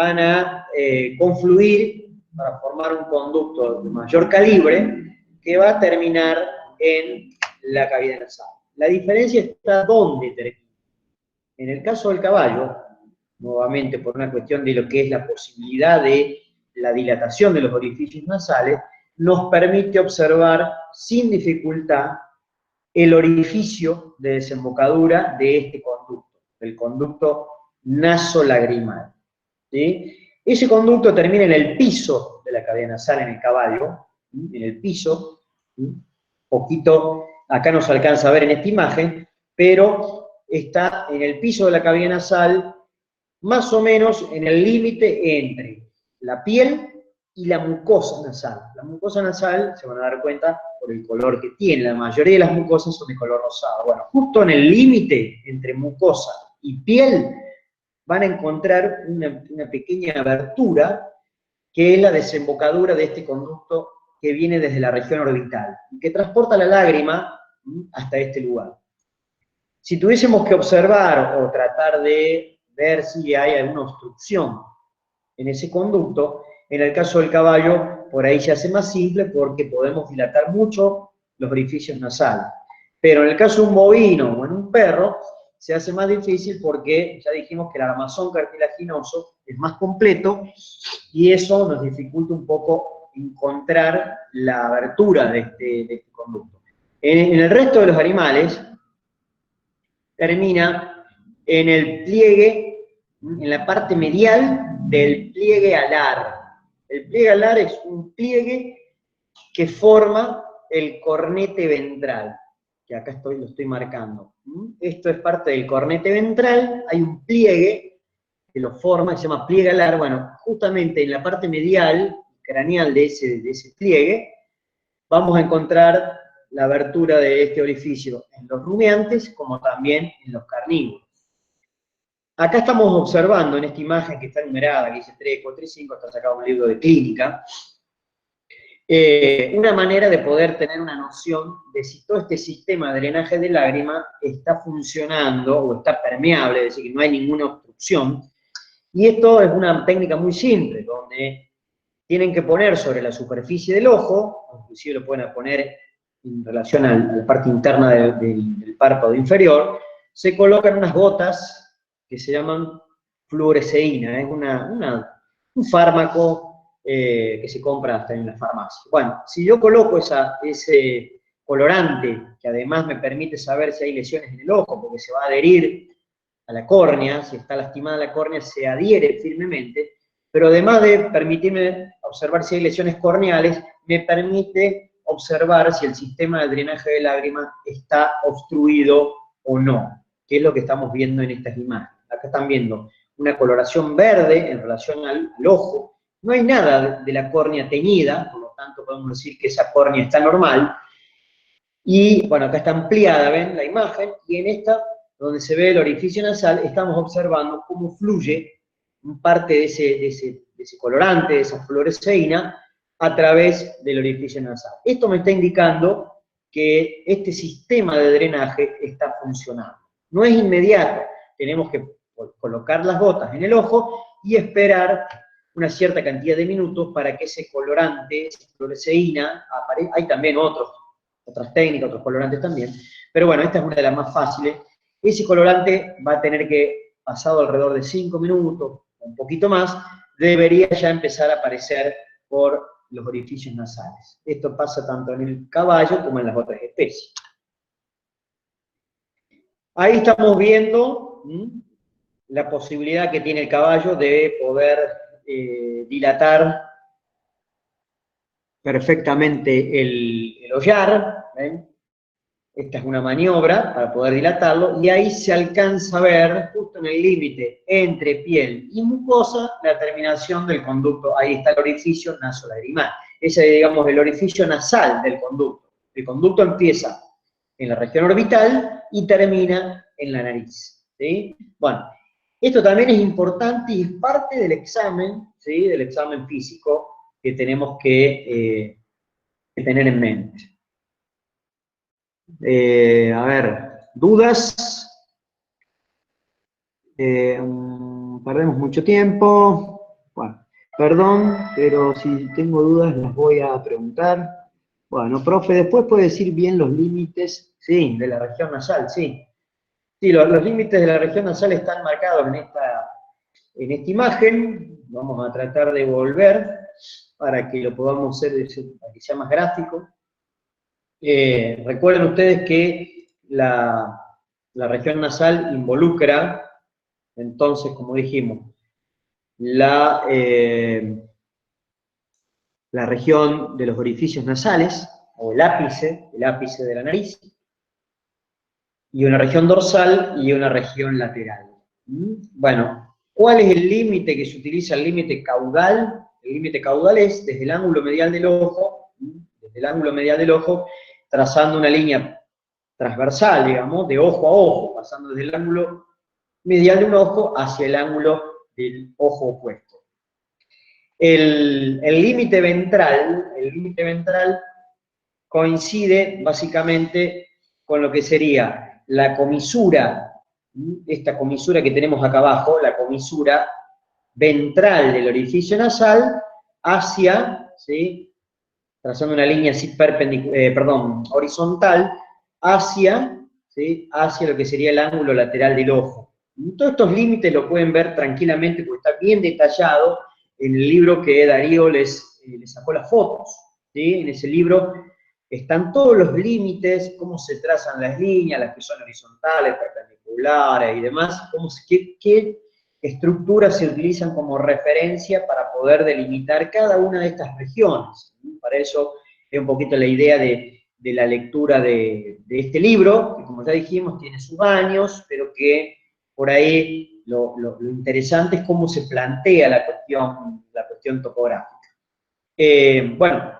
van a confluir para formar un conducto de mayor calibre que va a terminar en la cavidad nasal. La diferencia está dónde termina. En el caso del caballo, nuevamente por una cuestión de lo que es la posibilidad de la dilatación de los orificios nasales, nos permite observar sin dificultad el orificio de desembocadura de este conducto, del conducto nasolagrimal. ¿Sí? Ese conducto termina en el piso de la cavidad nasal en el caballo, ¿sí? En el piso, ¿sí? Poquito, acá no se alcanza a ver en esta imagen, pero está en el piso de la cavidad nasal, más o menos en el límite entre la piel y la mucosa nasal. La mucosa nasal, se van a dar cuenta por el color que tiene, la mayoría de las mucosas son de color rosado. Bueno, justo en el límite entre mucosa y piel van a encontrar una pequeña abertura que es la desembocadura de este conducto que viene desde la región orbital, que transporta la lágrima hasta este lugar. Si tuviésemos que observar o tratar de ver si hay alguna obstrucción en ese conducto, en el caso del caballo, por ahí se hace más simple porque podemos dilatar mucho los orificios nasales. Pero en el caso de un bovino o en un perro, se hace más difícil porque ya dijimos que el armazón cartilaginoso es más completo y eso nos dificulta un poco encontrar la abertura de este conducto. En el resto de los animales, termina en el pliegue, en la parte medial del pliegue alar. El pliegue alar es un pliegue que forma el cornete ventral, que acá lo estoy marcando. Esto es parte del cornete ventral, hay un pliegue que lo forma, se llama pliegue alar. Bueno, justamente en la parte medial, craneal de ese pliegue, vamos a encontrar la abertura de este orificio en los rumiantes como también en los carnívoros. Acá estamos observando en esta imagen que está numerada, que dice 3, 4 y 5, está sacado un libro de clínica, una manera de poder tener una noción de si todo este sistema de drenaje de lágrima está funcionando o está permeable, es decir, que no hay ninguna obstrucción. Y esto es una técnica muy simple, donde tienen que poner sobre la superficie del ojo, inclusive lo pueden poner en relación a la parte interna del párpado inferior, se colocan unas gotas que se llaman fluoresceína, es un fármaco que se compra hasta en la farmacia. Bueno, si yo coloco ese colorante, que además me permite saber si hay lesiones en el ojo, porque se va a adherir a la córnea, si está lastimada la córnea, se adhiere firmemente, pero además de permitirme observar si hay lesiones corneales, me permite observar si el sistema de drenaje de lágrimas está obstruido o no, que es lo que estamos viendo en estas imágenes. Acá están viendo una coloración verde en relación al ojo. No hay nada de la córnea teñida, por lo tanto podemos decir que esa córnea está normal. Y bueno, acá está ampliada, ¿ven? La imagen, y en esta, donde se ve el orificio nasal, estamos observando cómo fluye parte de ese colorante, de esa fluoresceína, a través del orificio nasal. Esto me está indicando que este sistema de drenaje está funcionando. No es inmediato, tenemos que colocar las gotas en el ojo y esperar una cierta cantidad de minutos para que ese colorante, esa fluoresceína, aparezca. Hay también otras técnicas, otros colorantes también, pero bueno, esta es una de las más fáciles. Ese colorante va a tener que, pasado alrededor de 5 minutos, un poquito más, debería ya empezar a aparecer por los orificios nasales. Esto pasa tanto en el caballo como en las otras especies. Ahí estamos viendo la posibilidad que tiene el caballo de poder dilatar perfectamente el hollar, ¿ven? Esta es una maniobra para poder dilatarlo, y ahí se alcanza a ver, justo en el límite entre piel y mucosa, la terminación del conducto. Ahí está el orificio nasolagrimal. Ese es, digamos, el orificio nasal del conducto. El conducto empieza en la región orbital y termina en la nariz, ¿sí? Bueno, esto también es importante y es parte del examen, ¿sí? Del examen físico que tenemos que tener en mente. A ver, dudas. Perdemos mucho tiempo. Perdón, pero si tengo dudas las voy a preguntar. Bueno, profe, después puede decir bien los límites, sí, de la región nasal, sí. Sí, los límites de la región nasal están marcados en esta imagen. Vamos a tratar de volver para que lo podamos hacer, para que sea más gráfico. Recuerden ustedes que la región nasal involucra, entonces, como dijimos, la región de los orificios nasales, o el ápice de la nariz, y una región dorsal y una región lateral. Bueno, ¿cuál es el límite que se utiliza? El límite caudal. El límite caudal es desde el ángulo medial del ojo, trazando una línea transversal, digamos, de ojo a ojo, pasando desde el ángulo medial de un ojo hacia el ángulo del ojo opuesto. El límite ventral coincide básicamente con lo que sería la comisura, esta comisura que tenemos acá abajo, la comisura ventral del orificio nasal hacia, ¿sí?, trazando una línea así horizontal, hacia, ¿sí?, hacia lo que sería el ángulo lateral del ojo. Todos estos límites lo pueden ver tranquilamente porque está bien detallado en el libro que Darío les sacó las fotos, ¿sí? En ese libro están todos los límites, cómo se trazan las líneas, las que son horizontales, perpendiculares y demás, qué estructuras se utilizan como referencia para poder delimitar cada una de estas regiones. Para eso es un poquito la idea de la lectura de este libro, que como ya dijimos tiene sus años, pero que por ahí lo interesante es cómo se plantea la cuestión topográfica. Bueno,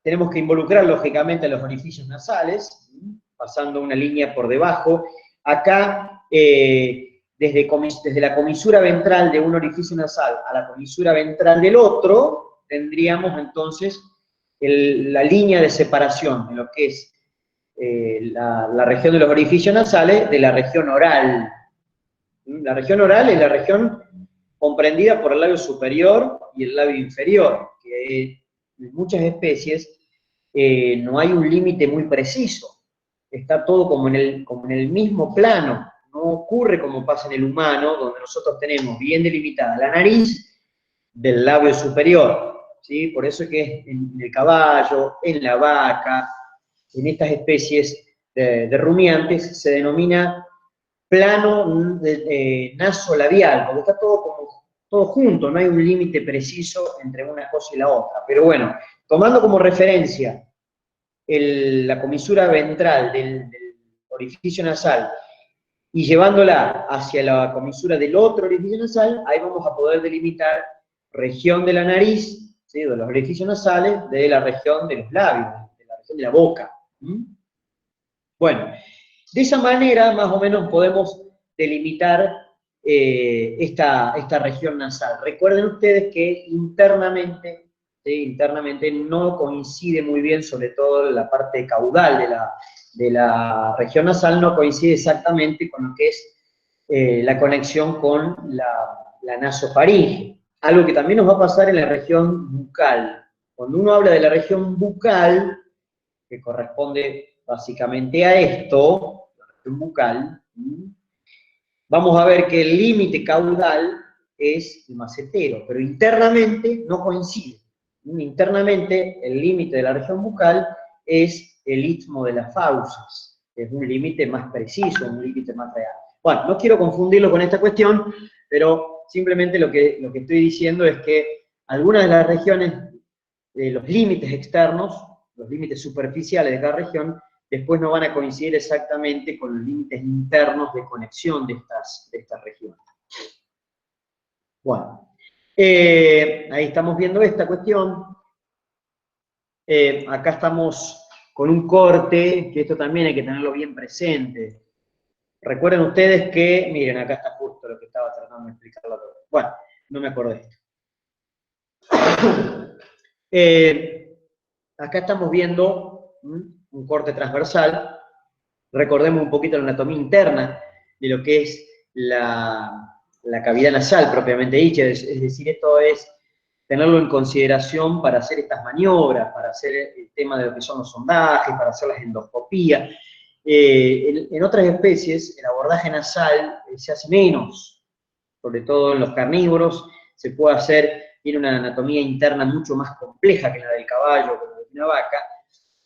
tenemos que involucrar lógicamente a los orificios nasales, pasando una línea por debajo. Acá, desde la comisura ventral de un orificio nasal a la comisura ventral del otro, tendríamos entonces la línea de separación de lo que es la región de los orificios nasales de la región oral. La región oral es la región comprendida por el labio superior y el labio inferior, que en muchas especies no hay un límite muy preciso, está todo como en el mismo plano, no ocurre como pasa en el humano, donde nosotros tenemos bien delimitada la nariz del labio superior, ¿sí? Por eso es que en el caballo, en la vaca, en estas especies de rumiantes se denomina plano nasolabial, porque está todo junto, no hay un límite preciso entre una cosa y la otra. Pero bueno, tomando como referencia la comisura ventral del orificio nasal y llevándola hacia la comisura del otro orificio nasal, ahí vamos a poder delimitar región de la nariz, ¿sí?, de los orificios nasales, de la región de los labios, de la región de la boca. Bueno, de esa manera más o menos podemos delimitar esta región nasal. Recuerden ustedes que internamente, ¿sí?, internamente no coincide muy bien, sobre todo la parte caudal de la región nasal, no coincide exactamente con lo que es la conexión con la nasofaringe. Algo que también nos va a pasar en la región bucal. Cuando uno habla de la región bucal, que corresponde básicamente a esto, la región bucal, vamos a ver que el límite caudal es el macetero, pero internamente no coincide. Internamente el límite de la región bucal es el istmo de las fauces, que es un límite más preciso, un límite más real. Bueno, no quiero confundirlo con esta cuestión, pero simplemente lo que estoy diciendo es que algunas de las regiones, los límites externos, los límites superficiales de cada región, después no van a coincidir exactamente con los límites internos de conexión de estas regiones. Bueno, ahí estamos viendo esta cuestión. Acá estamos con un corte, que esto también hay que tenerlo bien presente. Recuerden ustedes que, miren, acá está justo lo que estaba tratando de explicarlo todo. Bueno, no me acordé de esto. Acá estamos viendo un corte transversal. Recordemos un poquito la anatomía interna de lo que es la cavidad nasal propiamente dicha, es decir, esto es tenerlo en consideración para hacer estas maniobras, para hacer el tema de lo que son los sondajes, para hacer las endoscopías. En otras especies, el abordaje nasal se hace menos, sobre todo en los carnívoros, se puede hacer, tiene una anatomía interna mucho más compleja que la del caballo, que la de una vaca,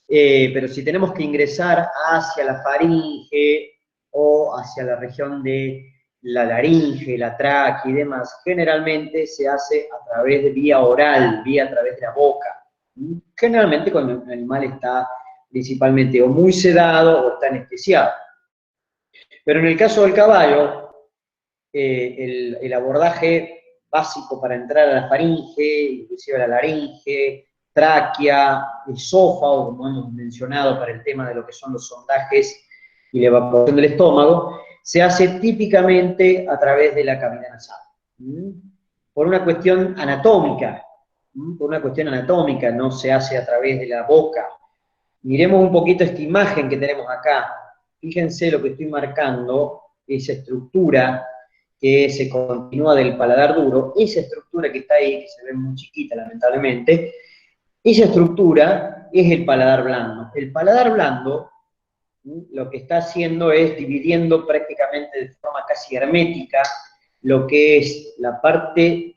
pero si tenemos que ingresar hacia la faringe o hacia la región de la laringe, la tráquea y demás, generalmente se hace a través de vía oral, vía a través de la boca. Generalmente cuando el animal está principalmente o muy sedado o está anestesiado. Pero en el caso del caballo, el abordaje básico para entrar a la faringe, inclusive a la laringe, tráquea, esófago, como hemos mencionado para el tema de lo que son los sondajes y la evacuación del estómago, se hace típicamente a través de la cavidad nasal. Por una cuestión anatómica, no se hace a través de la boca. Miremos un poquito esta imagen que tenemos acá. Fíjense lo que estoy marcando, esa estructura que se continúa del paladar duro, esa estructura que está ahí, que se ve muy chiquita lamentablemente, esa estructura es el paladar blando. El paladar blando lo que está haciendo es dividiendo prácticamente de forma casi hermética lo que es la parte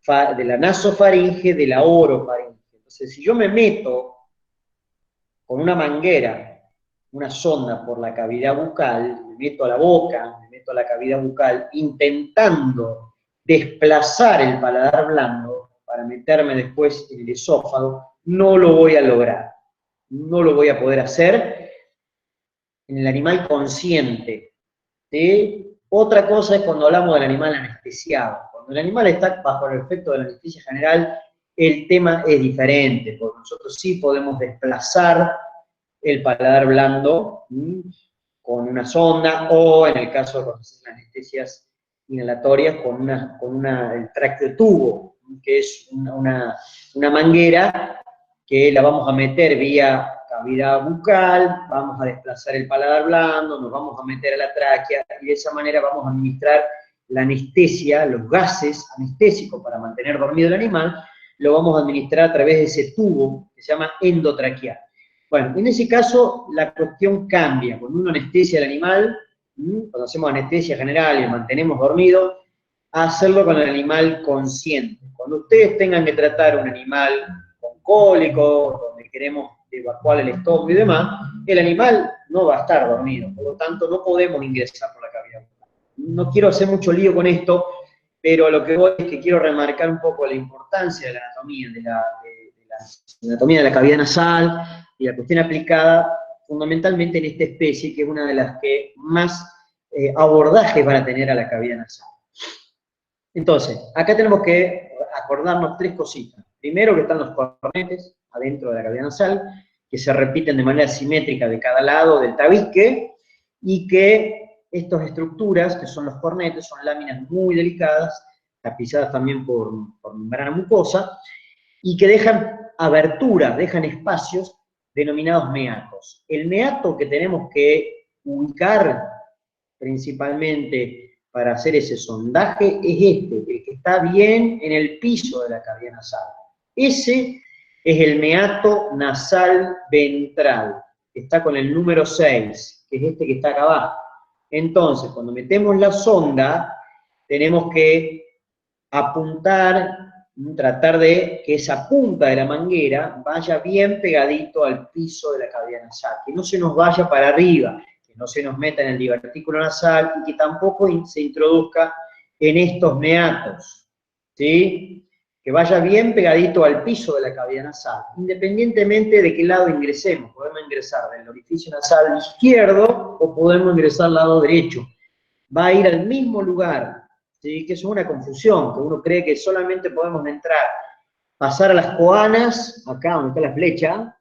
de la nasofaringe de la orofaringe. Entonces, si yo me meto con una manguera, una sonda por la cavidad bucal, me meto a la boca, me meto a la cavidad bucal, intentando desplazar el paladar blando para meterme después en el esófago, no lo voy a lograr. No lo voy a poder hacer en el animal consciente. ¿Sí? Otra cosa es cuando hablamos del animal anestesiado. Cuando el animal está bajo el efecto de la anestesia general, el tema es diferente, porque nosotros sí podemos desplazar el paladar blando con una sonda, o en el caso de las anestesias inhalatorias, con el tracto de tubo, que es una manguera que la vamos a meter vía cavidad bucal, vamos a desplazar el paladar blando, nos vamos a meter a la tráquea, y de esa manera vamos a administrar la anestesia, los gases anestésicos para mantener dormido el animal, lo vamos a administrar a través de ese tubo que se llama endotraqueal. Bueno, en ese caso la cuestión cambia. Cuando uno anestesia al animal, cuando hacemos anestesia general y lo mantenemos dormido, a hacerlo con el animal consciente. Cuando ustedes tengan que tratar un animal con cólico, donde queremos evacuar el estómago y demás, el animal no va a estar dormido, por lo tanto no podemos ingresar por la cavidad bucal. No quiero hacer mucho lío con esto, pero a lo que voy es que quiero remarcar un poco la importancia de la anatomía, de la anatomía de la cavidad nasal y la cuestión aplicada fundamentalmente en esta especie, que es una de las que más abordajes van a tener a la cavidad nasal. Entonces, acá tenemos que acordarnos tres cositas. Primero, que están los cornetes adentro de la cavidad nasal, que se repiten de manera simétrica de cada lado del tabique, y que estas estructuras, que son los cornetes, son láminas muy delicadas, tapizadas también por membrana mucosa, y que dejan aberturas, dejan espacios denominados meatos. El meato que tenemos que ubicar principalmente para hacer ese sondaje es el que está bien en el piso de la cavidad nasal. Ese es el meato nasal ventral, que está con el número 6, que es este que está acá abajo. Entonces, cuando metemos la sonda, tenemos que apuntar, tratar de que esa punta de la manguera vaya bien pegadito al piso de la cavidad nasal, que no se nos vaya para arriba, que no se nos meta en el divertículo nasal y que tampoco se introduzca en estos meatos, ¿sí? Que vaya bien pegadito al piso de la cavidad nasal, independientemente de qué lado ingresemos. Podemos ingresar del orificio nasal izquierdo o podemos ingresar al lado derecho. Va a ir al mismo lugar, ¿sí? Que es una confusión, que uno cree que solamente podemos entrar, pasar a las coanas, acá donde está la flecha,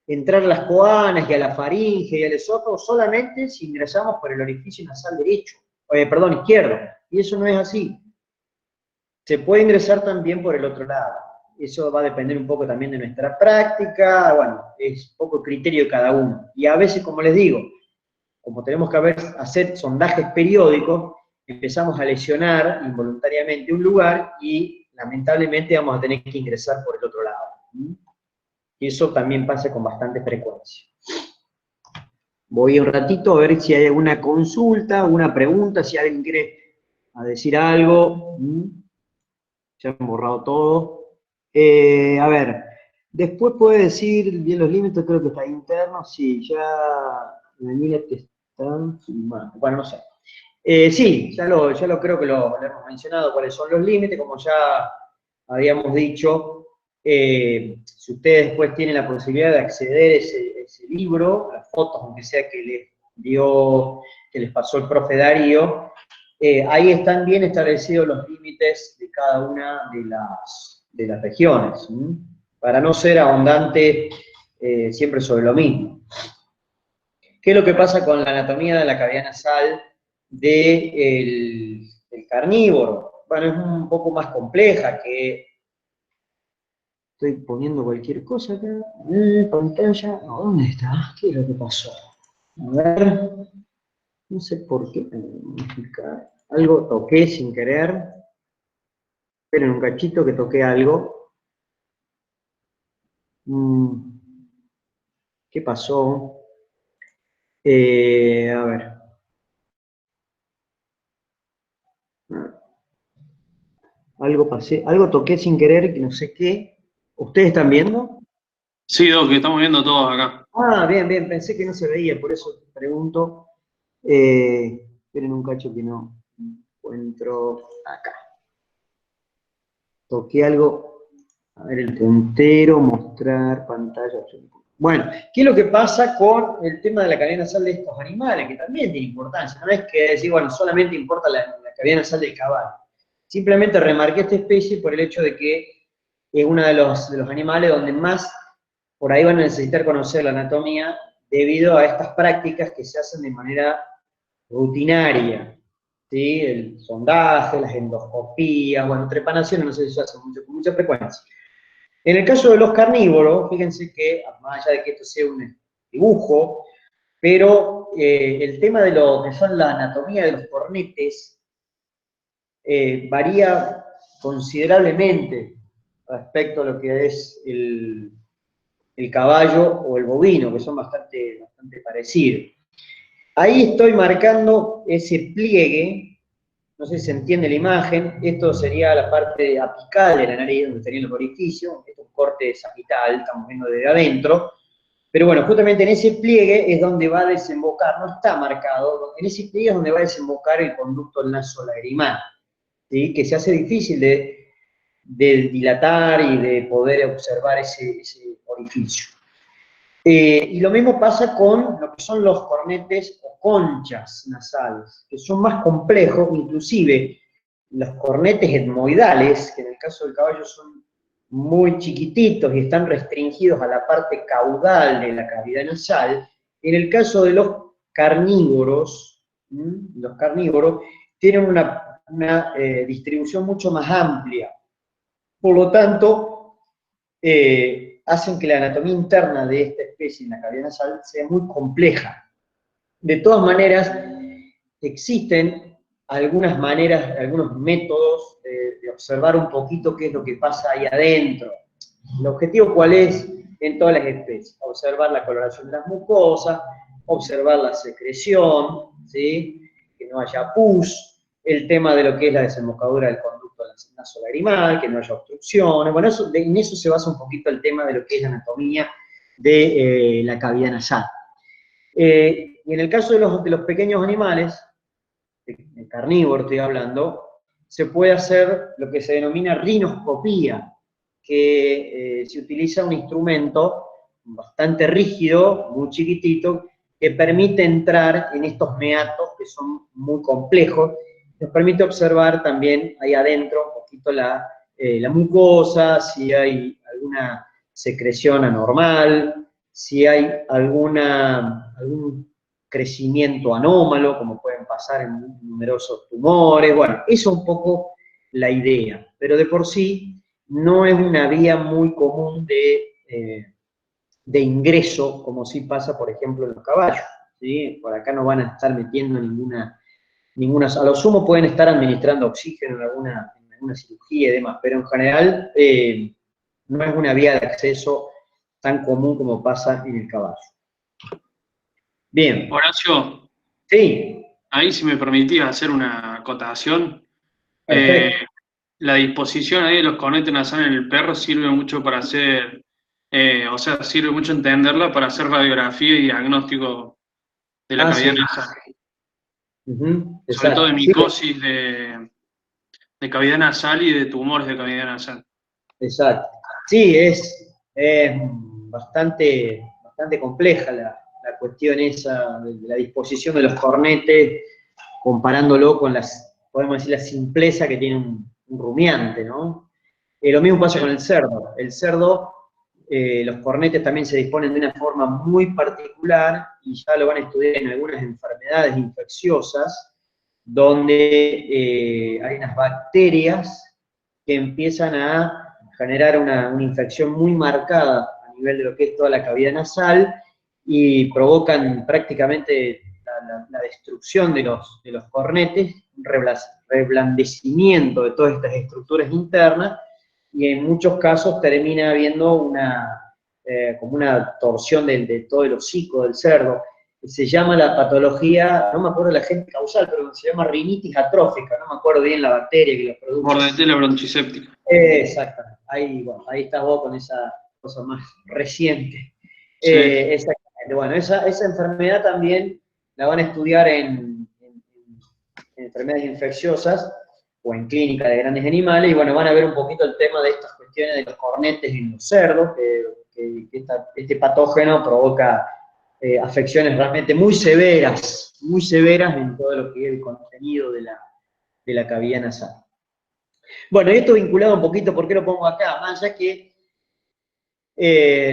entrar a las coanas y a la faringe y al esófago solamente si ingresamos por el orificio nasal derecho, izquierdo, y eso no es así. Se puede ingresar también por el otro lado. Eso va a depender un poco también de nuestra práctica, bueno, es poco criterio de cada uno. Y a veces, como les digo, como tenemos que hacer sondajes periódicos, empezamos a lesionar involuntariamente un lugar y lamentablemente vamos a tener que ingresar por el otro lado. Y eso también pasa con bastante frecuencia. Voy un ratito a ver si hay alguna consulta, alguna pregunta, si alguien quiere decir algo. Ya han borrado todo. A ver, después puede decir, bien los límites, creo que está interno, sí, ya están filmando. Bueno, no sé. Sí, ya lo creo que lo hemos mencionado, cuáles son los límites, como ya habíamos dicho, si ustedes después tienen la posibilidad de acceder a ese libro, las fotos, aunque sea que les pasó el profe Darío, ahí están bien establecidos los límites de cada una de las regiones, para no ser ahondante siempre sobre lo mismo. ¿Qué es lo que pasa con la anatomía de la cavidad nasal del carnívoro? Bueno, es un poco más compleja, que estoy poniendo cualquier cosa acá en pantalla. No, ¿dónde está? ¿Qué es lo que pasó? A ver, no sé por qué. Algo toqué sin querer. Esperen un cachito que toqué algo. ¿Qué pasó? A ver. Algo toqué sin querer, que no sé qué. ¿Ustedes están viendo? Sí, Doc, que estamos viendo todos acá. Ah, bien, pensé que no se veía, por eso pregunto. Esperen un cacho que no encuentro acá. Toqué algo, a ver, el puntero, mostrar pantalla. Bueno, ¿qué es lo que pasa con el tema de la cavidad nasal de estos animales? Que también tiene importancia, no es que decir, bueno, solamente importa la cavidad nasal del caballo. Simplemente remarqué esta especie por el hecho de que es uno de los animales donde más por ahí van a necesitar conocer la anatomía debido a estas prácticas que se hacen de manera rutinaria, ¿sí? El sondaje, las endoscopías, bueno, trepanaciones, no sé si se hace con mucha frecuencia. En el caso de los carnívoros, fíjense que, más allá de que esto sea un dibujo, pero el tema de lo que son la anatomía de los cornetes varía considerablemente respecto a lo que es el caballo o el bovino, que son bastante parecidos. Ahí estoy marcando ese pliegue, no sé si se entiende la imagen, esto sería la parte apical de la nariz, donde estaría el orificio, esto es un corte sagital, estamos viendo desde adentro, pero bueno, justamente en ese pliegue es donde va a desembocar, no está marcado, en ese pliegue es donde va a desembocar el conducto nasolacrimal, ¿sí? Que se hace difícil de dilatar y de poder observar ese orificio. Y lo mismo pasa con lo que son los cornetes o conchas nasales, que son más complejos, inclusive los cornetes etmoidales, que en el caso del caballo son muy chiquititos y están restringidos a la parte caudal de la cavidad nasal. En el caso de los carnívoros tienen una distribución mucho más amplia. Por lo tanto, hacen que la anatomía interna de esta especie en la cavidad nasal sea muy compleja. De todas maneras, existen algunas maneras, algunos métodos de observar un poquito qué es lo que pasa ahí adentro. ¿El objetivo cuál es en todas las especies? Observar la coloración de las mucosas, observar la secreción, ¿sí? Que no haya pus, el tema de lo que es la desembocadura del conducto nasolacrimal, que no haya obstrucciones. Bueno, en eso se basa un poquito el tema de lo que es la anatomía de la cavidad nasal. Y en el caso de los pequeños animales, de carnívoro estoy hablando, se puede hacer lo que se denomina rinoscopía, que se utiliza un instrumento bastante rígido, muy chiquitito, que permite entrar en estos meatos que son muy complejos, nos permite observar también ahí adentro un poquito la mucosa, si hay alguna secreción anormal, si hay algún crecimiento anómalo, como pueden pasar en numerosos tumores. Bueno, eso es un poco la idea, pero de por sí no es una vía muy común de ingreso, como sí pasa, por ejemplo, en los caballos, ¿sí? Por acá no van a estar metiendo ninguna, a lo sumo pueden estar administrando oxígeno en alguna cirugía y demás, pero en general no es una vía de acceso tan común como pasa en el caballo. Bien. Horacio, Sí. ahí si me permitís hacer una acotación. Perfecto. La disposición ahí de los cornetes nasales en el perro sirve mucho para hacer, o sea, sirve mucho entenderla para hacer radiografía y diagnóstico de la cavidad Sí. nasal. Sobre todo de Exacto. Sí, micosis de cavidad nasal y de tumores de cavidad nasal. exacto. Sí, es bastante compleja la cuestión esa de la disposición de los cornetes, comparándolo con podemos decir, la simpleza que tiene un rumiante, ¿no? Lo mismo pasa con el cerdo. El cerdo, los cornetes también se disponen de una forma muy particular, y ya lo van a estudiar en algunas enfermedades infecciosas, donde hay unas bacterias que empiezan a generar una infección muy marcada a nivel de lo que es toda la cavidad nasal, y provocan prácticamente la destrucción de los cornetes, un reblandecimiento de todas estas estructuras internas, y en muchos casos termina habiendo como una torsión de todo el hocico del cerdo. Se llama la patología, no me acuerdo el agente causal, pero se llama rinitis atrófica, no me acuerdo bien la bacteria que lo produce. Bordetella bronchiséptica. Exactamente, bueno, ahí estás vos con esa cosa más reciente. Sí. Exactamente, bueno, esa enfermedad también la van a estudiar en enfermedades infecciosas o en clínica de grandes animales, y bueno, van a ver un poquito el tema de estas cuestiones de los cornetes en los cerdos, que este patógeno provoca afecciones realmente muy severas en todo lo que es el contenido de la cavidad nasal. Bueno, y esto vinculado un poquito, ¿por qué lo pongo acá? Más allá que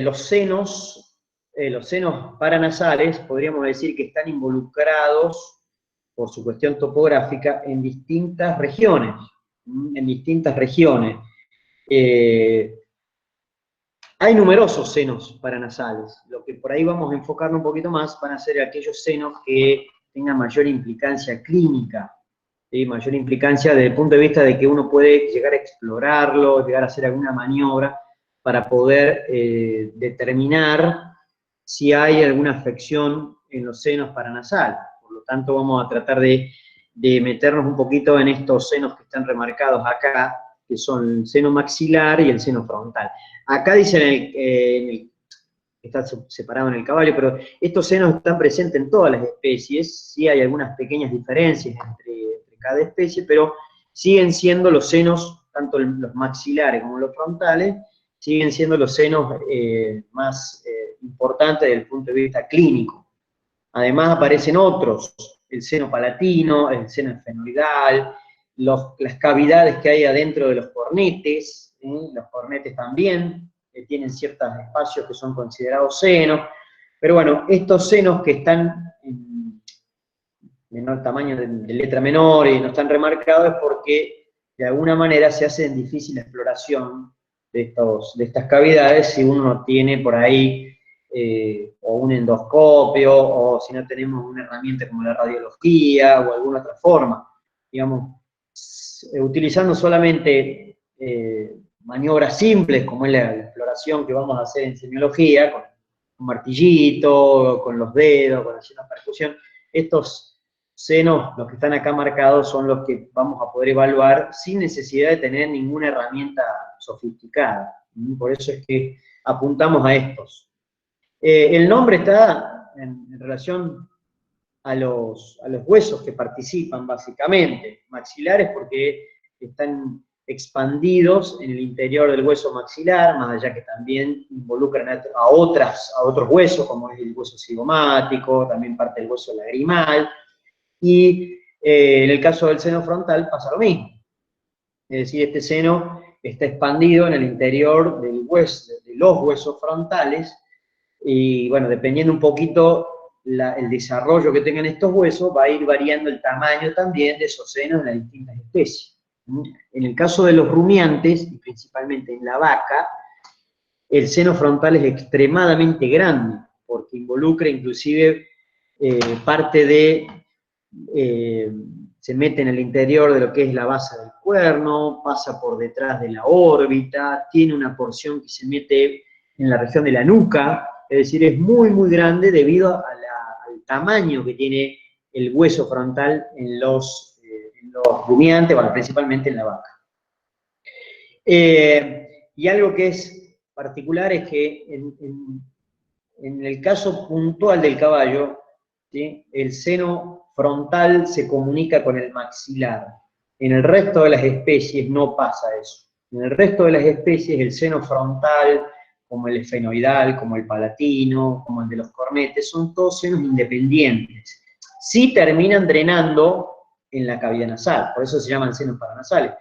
los senos paranasales, podríamos decir que están involucrados, por su cuestión topográfica, en distintas regiones. Hay numerosos senos paranasales. Lo que por ahí vamos a enfocarnos un poquito más van a ser aquellos senos que tengan mayor implicancia clínica, ¿sí? Mayor implicancia desde el punto de vista de que uno puede llegar a explorarlo, llegar a hacer alguna maniobra para poder determinar si hay alguna afección en los senos paranasales. Por lo tanto, vamos a tratar de meternos un poquito en estos senos que están remarcados acá, que son el seno maxilar y el seno frontal. Acá dicen está separado en el caballo, pero estos senos están presentes en todas las especies. Sí hay algunas pequeñas diferencias entre cada especie, pero siguen siendo los senos, tanto los maxilares como los frontales, siguen siendo los senos más importantes desde el punto de vista clínico. Además aparecen otros, el seno palatino, el seno esfenoidal, las cavidades que hay adentro de los cornetes, los cornetes también tienen ciertos espacios que son considerados senos, pero bueno, estos senos que están en menor tamaño de letra menor y no están remarcados es porque de alguna manera se hace difícil la exploración de estas cavidades si uno no tiene por ahí o un endoscopio, o si no tenemos una herramienta como la radiología o alguna otra forma. Digamos, utilizando solamente maniobras simples, como es la exploración que vamos a hacer en semiología, con un martillito, con los dedos, con haciendo percusión, estos senos, los que están acá marcados, son los que vamos a poder evaluar sin necesidad de tener ninguna herramienta sofisticada. Por eso es que apuntamos a estos. El nombre está en relación a los huesos que participan, básicamente. Maxilares porque están expandidos en el interior del hueso maxilar, más allá que también involucran a otros huesos, como es el hueso cigomático, también parte del hueso lagrimal, y en el caso del seno frontal pasa lo mismo. Es decir, este seno está expandido en el interior de los huesos frontales, y bueno, dependiendo un poquito el desarrollo que tengan estos huesos, va a ir variando el tamaño también de esos senos en las distintas especies. En el caso de los rumiantes, y principalmente en la vaca, el seno frontal es extremadamente grande, porque involucra inclusive parte de se mete en el interior de lo que es la base del cuerno, pasa por detrás de la órbita, tiene una porción que se mete en la región de la nuca, es decir, es muy, muy grande debido al tamaño que tiene el hueso frontal en los rumiantes, bueno, principalmente en la vaca. Y algo que es particular es que en el caso puntual del caballo, ¿sí?, el seno frontal se comunica con el maxilar. En el resto de las especies no pasa eso. En el resto de las especies el seno frontal, como el esfenoidal, como el palatino, como el de los cornetes, son todos senos independientes. Sí terminan drenando en la cavidad nasal, por eso se llaman senos paranasales.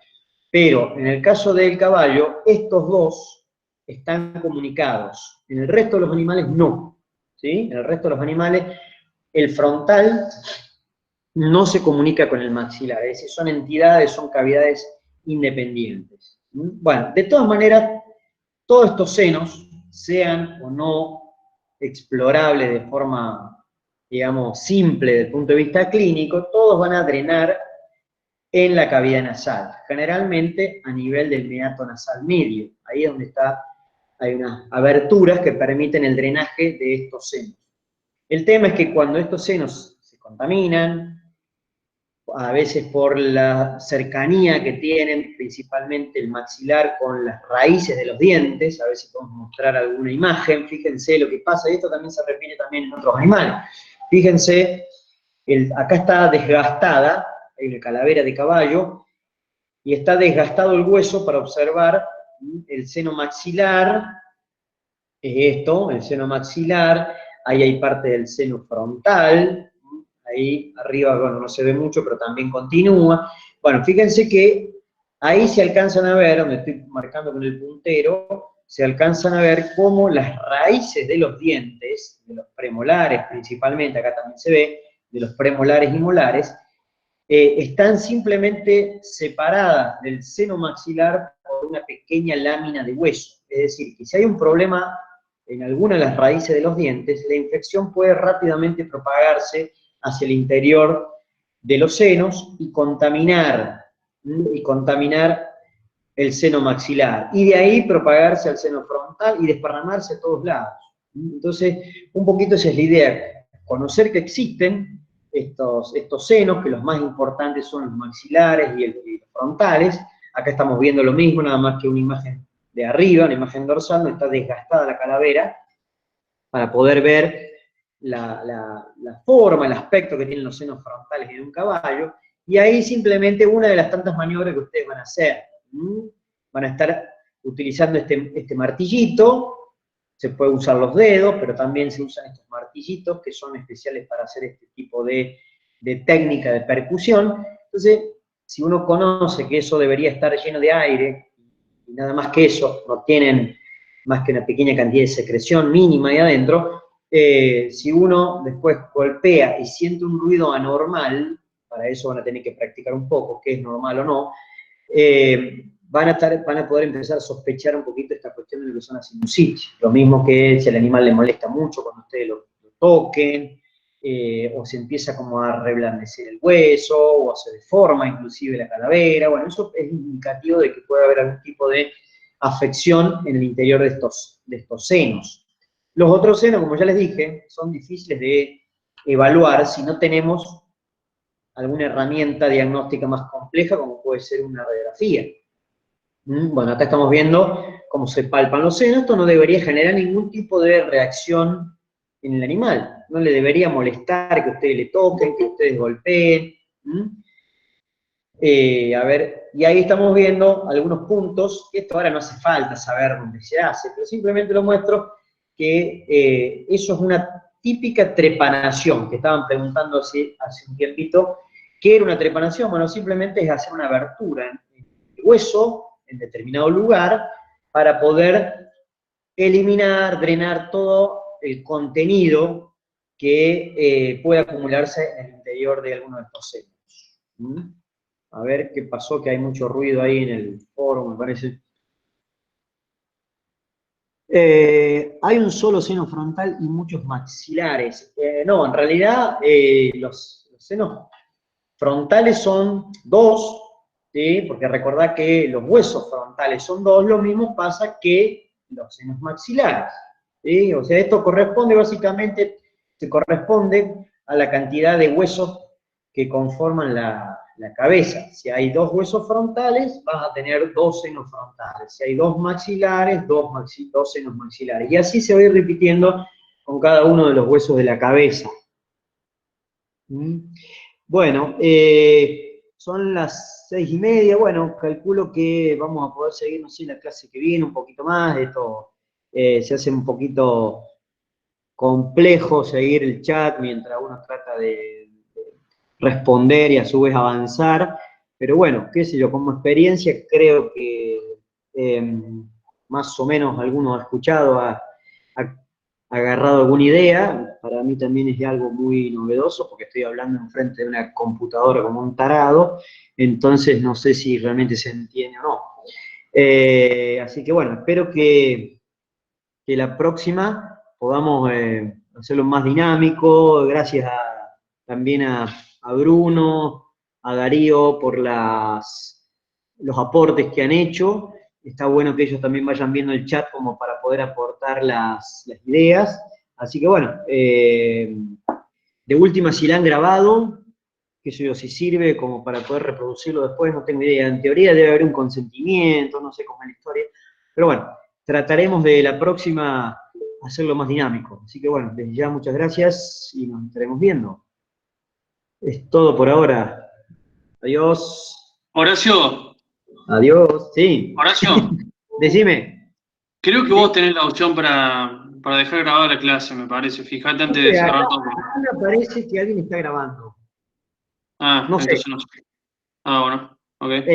Pero en el caso del caballo, estos dos están comunicados. En el resto de los animales no. ¿Sí? En el resto de los animales el frontal no se comunica con el maxilar, es decir, son entidades, son cavidades independientes. Bueno, de todas maneras, todos estos senos, sean o no explorables de forma, digamos, simple desde el punto de vista clínico, todos van a drenar en la cavidad nasal, generalmente a nivel del meato nasal medio. Ahí es donde hay unas aberturas que permiten el drenaje de estos senos. El tema es que cuando estos senos se contaminan, a veces por la cercanía que tienen, principalmente el maxilar con las raíces de los dientes, a ver si podemos mostrar alguna imagen, fíjense lo que pasa, y esto también se repite también en otros animales. Fíjense, acá está desgastada, hay una calavera de caballo, y está desgastado el hueso para observar el seno maxilar, es esto, el seno maxilar, ahí hay parte del seno frontal, ahí arriba, bueno, no se ve mucho, pero también continúa. Bueno, fíjense que ahí se alcanzan a ver, donde estoy marcando con el puntero, se alcanzan a ver cómo las raíces de los dientes, de los premolares principalmente, acá también se ve, de los premolares y molares, están simplemente separadas del seno maxilar por una pequeña lámina de hueso. Es decir, que si hay un problema en alguna de las raíces de los dientes, la infección puede rápidamente propagarse hacia el interior de los senos y contaminar el seno maxilar. Y de ahí propagarse al seno frontal y desparramarse a todos lados. Entonces, un poquito esa es la idea, conocer que existen estos senos, que los más importantes son los maxilares y los frontales. Acá estamos viendo lo mismo, nada más que una imagen de arriba, una imagen dorsal, donde está desgastada la calavera, para poder ver la forma, el aspecto que tienen los senos frontales de un caballo, y ahí simplemente una de las tantas maniobras que ustedes van a hacer. Van a estar utilizando este martillito, se puede usar los dedos, pero también se usan estos martillitos que son especiales para hacer este tipo de técnica de percusión. Entonces, si uno conoce que eso debería estar lleno de aire, y nada más que eso, no tienen más que una pequeña cantidad de secreción mínima ahí adentro, si uno después golpea y siente un ruido anormal, para eso van a tener que practicar un poco, qué es normal o no, van a poder empezar a sospechar un poquito esta cuestión de lo que son las sinusitis. Lo mismo que si al animal le molesta mucho cuando ustedes lo toquen, o se empieza como a reblandecer el hueso, o se deforma inclusive la calavera. Bueno, eso es indicativo de que puede haber algún tipo de afección en el interior de estos senos. Los otros senos, como ya les dije, son difíciles de evaluar si no tenemos alguna herramienta diagnóstica más compleja, como puede ser una radiografía. Bueno, acá estamos viendo cómo se palpan los senos. Esto no debería generar ningún tipo de reacción en el animal. No le debería molestar que ustedes le toquen, que ustedes golpeen. A ver, y ahí estamos viendo algunos puntos, que esto ahora no hace falta saber dónde se hace, pero simplemente lo muestro que eso es una típica trepanación, que estaban preguntando hace un tiempito, ¿qué era una trepanación? Bueno, simplemente es hacer una abertura en el hueso, en determinado lugar, para poder eliminar, drenar todo el contenido que puede acumularse en el interior de alguno de estos senos. A ver qué pasó, que hay mucho ruido ahí en el foro, me parece. Hay un solo seno frontal y muchos maxilares. No, en realidad los senos frontales son 2, ¿sí? Porque recordá que los huesos frontales son 2, lo mismo pasa que los senos maxilares, ¿sí? O sea, esto corresponde básicamente, se corresponde a la cantidad de huesos que conforman la cabeza. Si hay 2 huesos frontales, vas a tener 2 senos frontales. Si hay 2 maxilares, 2 senos maxilares. Y así se va a ir repitiendo con cada uno de los huesos de la cabeza. Bueno, son las 6:30, bueno, calculo que vamos a poder seguir, no sé, la clase que viene un poquito más, esto se hace un poquito complejo seguir el chat mientras uno trata de responder y a su vez avanzar, pero bueno, qué sé yo, como experiencia creo que más o menos alguno ha escuchado, ha agarrado alguna idea. Para mí también es algo muy novedoso porque estoy hablando enfrente de una computadora como un tarado, entonces no sé si realmente se entiende o no. Así que bueno, espero que la próxima podamos hacerlo más dinámico, gracias también a Bruno, a Darío por los aportes que han hecho. Está bueno que ellos también vayan viendo el chat como para poder aportar las ideas. Así que bueno, de última, si la han grabado, qué sé yo, si sirve como para poder reproducirlo después, no tengo idea. En teoría debe haber un consentimiento, no sé cómo es la historia. Pero bueno, trataremos de la próxima hacerlo más dinámico. Así que bueno, desde ya muchas gracias y nos estaremos viendo. Es todo por ahora. Adiós. Horacio, Adiós. Sí. Horacio, Decime. creo que Sí. vos tenés la opción para dejar grabada la clase, me parece. Fíjate No antes de sé, cerrar todo. acá me parece que alguien está grabando. Ah, No sé. entonces no sé. Ah, bueno, ok.